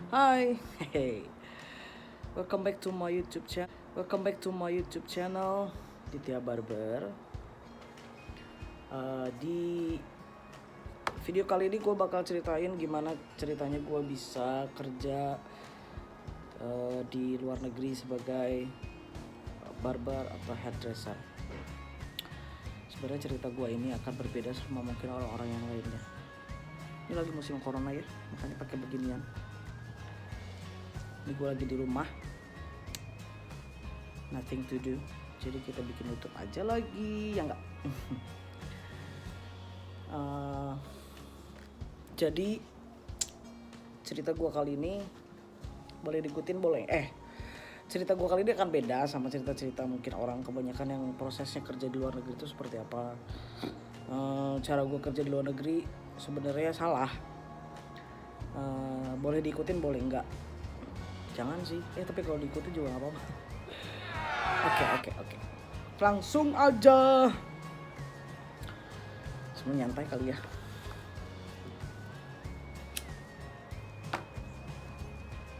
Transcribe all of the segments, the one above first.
Hai, hey, welcome back to my YouTube channel. Welcome back to my YouTube channel, Ditya Barber. Di video kali ini gue bakal ceritain gimana ceritanya gue bisa kerja di luar negeri sebagai barber atau hairdresser. Sebenarnya cerita gue ini akan berbeda sama mungkin orang-orang yang lainnya. Ini lagi musim corona ya, makanya pakai beginian. Ini gue lagi di rumah, nothing to do, jadi kita bikin YouTube aja lagi, ya enggak? Jadi cerita gue kali ini boleh diikutin boleh. Cerita gue kali ini akan beda sama cerita-cerita mungkin orang kebanyakan yang prosesnya kerja di luar negeri itu seperti apa. Cara gue kerja di luar negeri sebenarnya salah. Boleh diikutin boleh enggak? Jangan sih, tapi kalau diikutin juga nggak apa-apa. Oke. Langsung aja. Semua nyantai kali ya.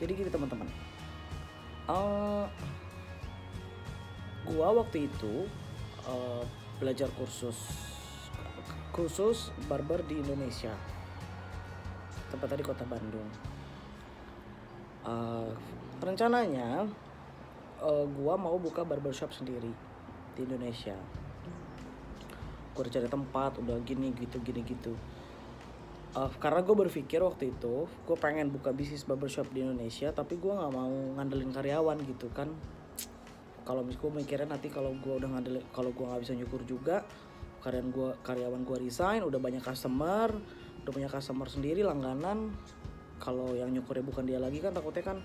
Jadi gini teman-teman. Gua waktu itu belajar khusus barber di Indonesia. Tepatnya di kota Bandung. Rencananya gua mau buka barbershop sendiri di Indonesia. Gua udah cari tempat, udah gini gitu. Karena gue berpikir waktu itu gue pengen buka bisnis barbershop di Indonesia, tapi gue nggak mau ngandelin karyawan gitu kan. Kalau gue mikirnya nanti kalau gue udah ngandelin, kalau gue nggak bisa nyukur juga, karyawan gue resign, udah punya customer sendiri langganan. Kalau yang nyukurnya bukan dia lagi kan takutnya kan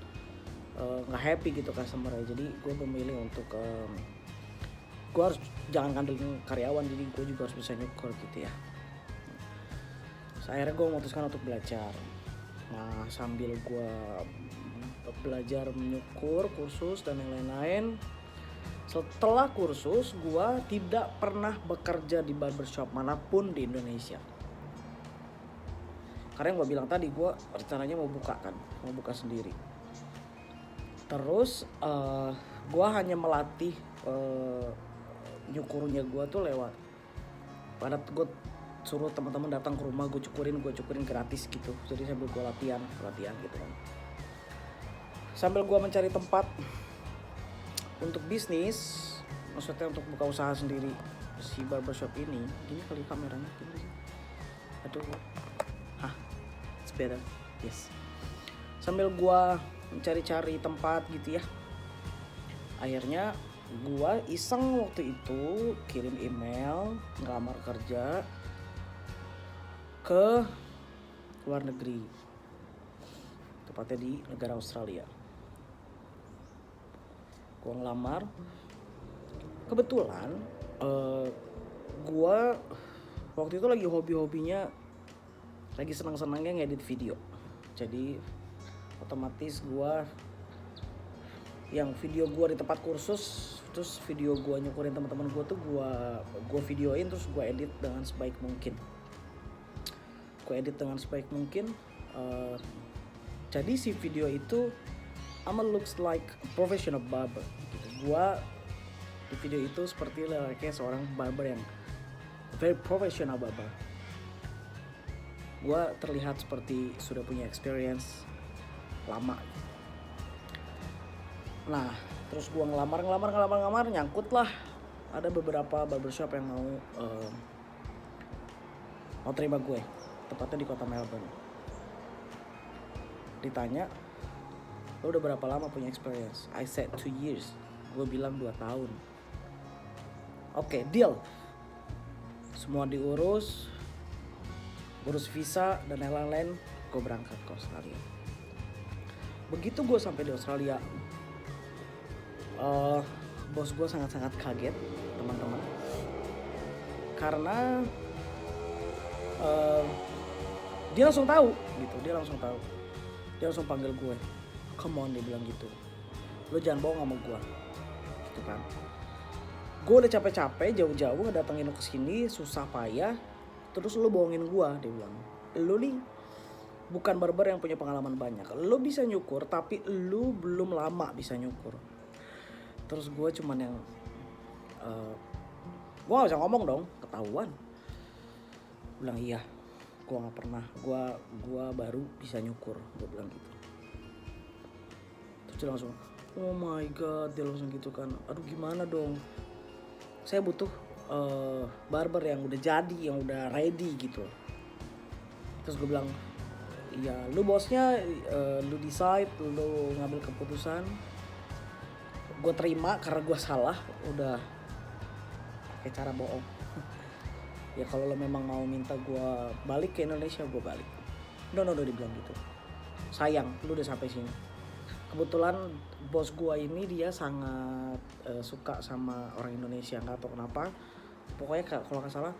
nggak happy gitu customernya. Jadi gue memilih untuk gue harus jangan ngandelin karyawan, jadi gue juga harus bisa nyukur gitu ya. Akhirnya gue memutuskan untuk belajar. Nah, sambil gue belajar menyukur, kursus dan yang lain-lain, setelah kursus gue tidak pernah bekerja di barbershop manapun di Indonesia. Karena yang gue bilang tadi, gue rencananya mau buka sendiri. Terus gue hanya melatih nyukurnya gue tuh lewat pada gue suruh teman-teman datang ke rumah, gue cukurin gratis gitu. Jadi sambil gue latihan gitu kan. Sambil gue mencari tempat untuk bisnis, maksudnya untuk buka usaha sendiri si barbershop ini. Gini kali kameranya gini. Aduh. It's better. Yes. Sambil gue mencari-cari tempat gitu ya. Akhirnya gue iseng waktu itu kirim email ngelamar kerja ke luar negeri, tepatnya di negara Australia. Gue ngelamar, kebetulan gue waktu itu lagi hobinya, lagi senang-senangnya ngedit video. Jadi otomatis gue yang video gue di tempat kursus, terus video gue nyukurin teman-teman gue tuh gue videoin, terus gue edit dengan sebaik mungkin. Jadi si video itu looks like professional barber gitu. Gua di video itu seperti kayak seorang barber yang very professional barber. Gua terlihat seperti sudah punya experience lama. Nah, terus gua ngelamar, nyangkut lah. Ada beberapa barbershop yang mau terima gue, tepatnya di kota Melbourne. Ditanya, lo udah berapa lama punya experience? I said 2 years. Gue bilang 2 tahun. Oke, deal. Semua diurus, urus visa dan lain-lain, gue berangkat ke Australia. Begitu gue sampai di Australia, bos gue sangat-sangat kaget, teman-teman. Karena dia langsung tahu gitu, dia langsung panggil gue, come on, dia bilang gitu, lo jangan bohong sama gue gitu kan. Gue udah capek-capek jauh-jauh ngedatengin lo kesini, susah payah, terus lo bohongin gue, dia bilang. Lo nih bukan barber yang punya pengalaman banyak. Lu bisa nyukur tapi lu belum lama bisa nyukur. Terus gue cuman yang gue gak bisa ngomong dong, ketahuan. Bilang iya, gue nggak pernah, gue baru bisa nyukur, gue bilang gitu. Terus dia langsung, oh my god, dia langsung gitu kan. Aduh gimana dong, saya butuh barber yang udah jadi, yang udah ready gitu. Terus gue bilang, iya lu bosnya, lu decide, lu ngambil keputusan. Gue terima karena gue salah, udah pakai cara bohong. Ya kalau lo memang mau minta gue balik ke Indonesia, gue balik. No, dia bilang gitu. Sayang, lu udah sampai sini. Kebetulan bos gue ini dia sangat suka sama orang Indonesia, nggak tahu kenapa. Pokoknya kalau nggak salah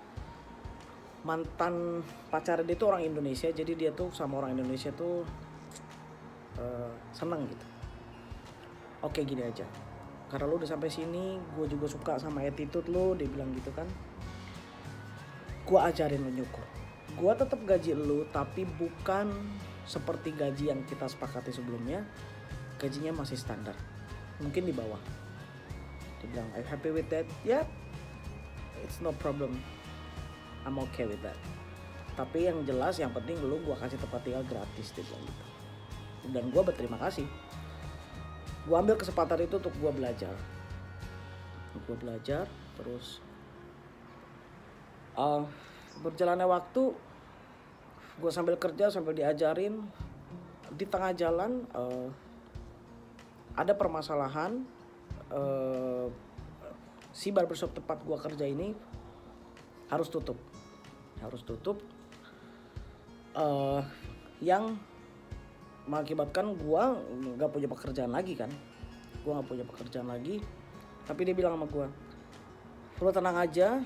mantan pacar dia tuh orang Indonesia, jadi dia tuh sama orang Indonesia tuh seneng gitu. Oke gini aja, karena lu udah sampai sini, gue juga suka sama attitude lu, dia bilang gitu kan. Gue ajarin lu nyukur. Gue tetap gaji lu, tapi bukan seperti gaji yang kita sepakati sebelumnya. Gajinya masih standar, mungkin di bawah. Dia bilang, are you happy with that? Yeah, it's no problem. I'm okay with that. Tapi yang jelas, yang penting lu gue kasih tempat tinggal gratis, dia bilang gitu. Dan gue berterima kasih. Gue ambil kesempatan itu untuk gue belajar. Terus berjalannya waktu, gue sambil kerja sambil diajarin. Di tengah jalan ada permasalahan, si barbershop tempat gue kerja ini harus tutup, yang mengakibatkan gue nggak punya pekerjaan lagi kan. Tapi dia bilang sama gue, lu tenang aja,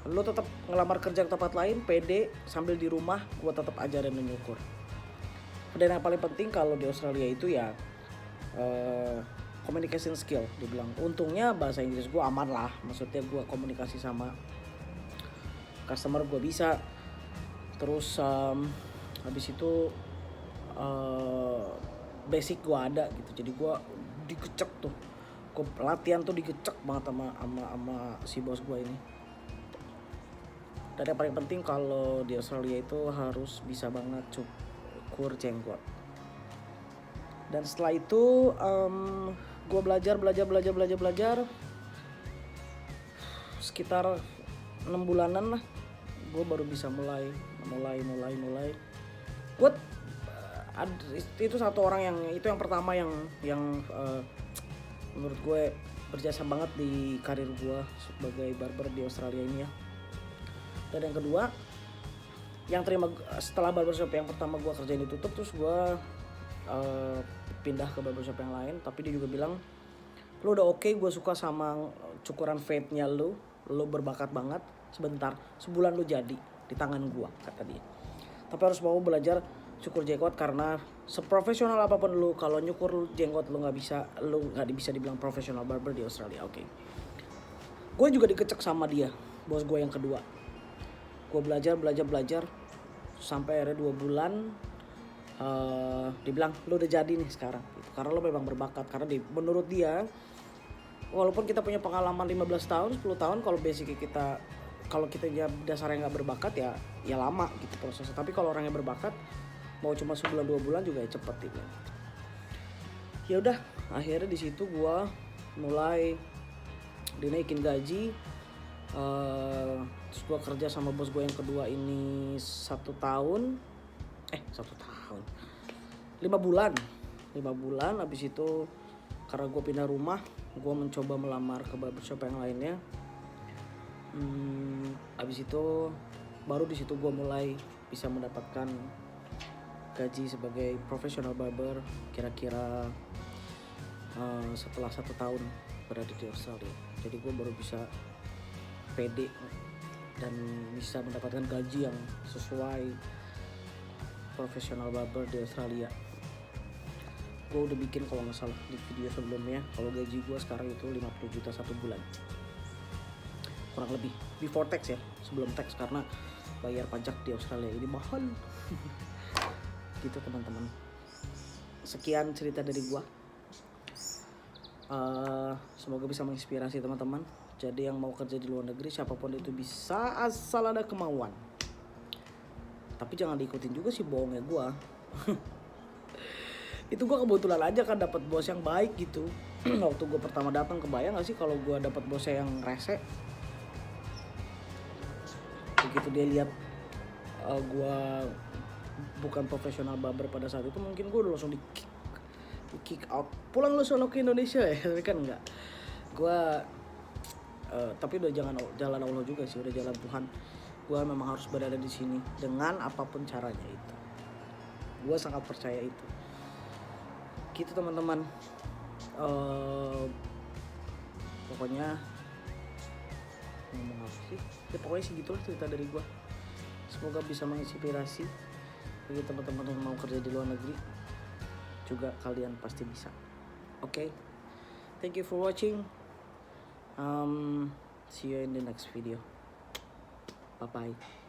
lu tetap ngelamar kerja ke tempat lain, pede, sambil di rumah gue tetap ajarin menyukur. Dan yang paling penting kalau di Australia itu ya communication skill, dia bilang. Untungnya bahasa Inggris gue aman lah, maksudnya gue komunikasi sama customer gue bisa. Terus habis itu basic gue ada gitu, jadi gue digecek tuh, gue latihan tuh digecek banget sama si bos gue ini. Dan yang paling penting kalau di Australia itu harus bisa banget cukur jenggot. Dan setelah itu gue belajar sekitar 6 bulanan lah, gue baru bisa mulai. Gue itu satu orang yang itu yang pertama yang menurut gue berjasa banget di karir gue sebagai barber di Australia ini ya. Dan yang kedua, yang terima setelah barbershop yang pertama gue kerjain ditutup, terus gue pindah ke barbershop yang lain. Tapi dia juga bilang, lu udah oke, gue suka sama cukuran fade-nya lu berbakat banget, sebentar, sebulan lu jadi di tangan gue, kata dia. Tapi harus mau belajar cukur jenggot, karena seprofesional apapun lu, kalau nyukur jenggot lu nggak bisa dibilang profesional barber di Australia. Oke. Gue juga dikecek sama dia, bos gue yang kedua. Gue belajar sampai akhirnya 2 bulan dibilang lu udah jadi nih sekarang gitu. Karena lu memang berbakat, karena menurut dia walaupun kita punya pengalaman 15 tahun 10 tahun, kalau basicnya kalau kita dasarnya nggak berbakat ya lama gitu prosesnya. Tapi kalau orangnya berbakat, mau cuma sebulan 2 bulan juga ya cepet gitu. Ya udah, akhirnya di situ gue mulai dinaikin gaji. Terus gue kerja sama bos gue yang kedua ini 1 tahun, 5 bulan. Habis itu karena gue pindah rumah, gue mencoba melamar ke barbershop yang lainnya. Habis itu baru di situ gue mulai bisa mendapatkan gaji sebagai professional barber, kira-kira setelah 1 tahun berada di Australia. Jadi gue baru bisa pede dan bisa mendapatkan gaji yang sesuai professional barber di Australia. Gue udah bikin kalau nggak salah di video sebelumnya, kalau gaji gue sekarang itu 50 juta 1 bulan kurang lebih, before tax ya, sebelum tax, karena bayar pajak di Australia ini mahal. Gitu teman-teman. Sekian cerita dari gua. Semoga bisa menginspirasi teman-teman. Jadi yang mau kerja di luar negeri siapapun itu bisa, asal ada kemauan. Tapi jangan diikutin juga sih bohongnya gua. Itu gua kebetulan aja kan dapat bos yang baik gitu. Waktu gua pertama datang, kebayang gak sih kalau gua dapat bos yang rese. Begitu dia lihat gua bukan profesional barber pada saat itu, mungkin gua udah langsung di kick out, pulang lu sono ke Indonesia ya. Tapi kan enggak, gua tapi udah jalan Allah juga sih, udah jalan Tuhan. Gua memang harus berada di sini dengan apapun caranya itu. Gua sangat percaya itu. Gitu teman-teman. Pokoknya ngomong apa sih? Ya pokoknya sih gitulah cerita dari gua. Semoga bisa menginspirasi bagi teman-teman yang mau kerja di luar negeri. Juga kalian pasti bisa. Okay? Thank you for watching. See you in the next video. Bye bye.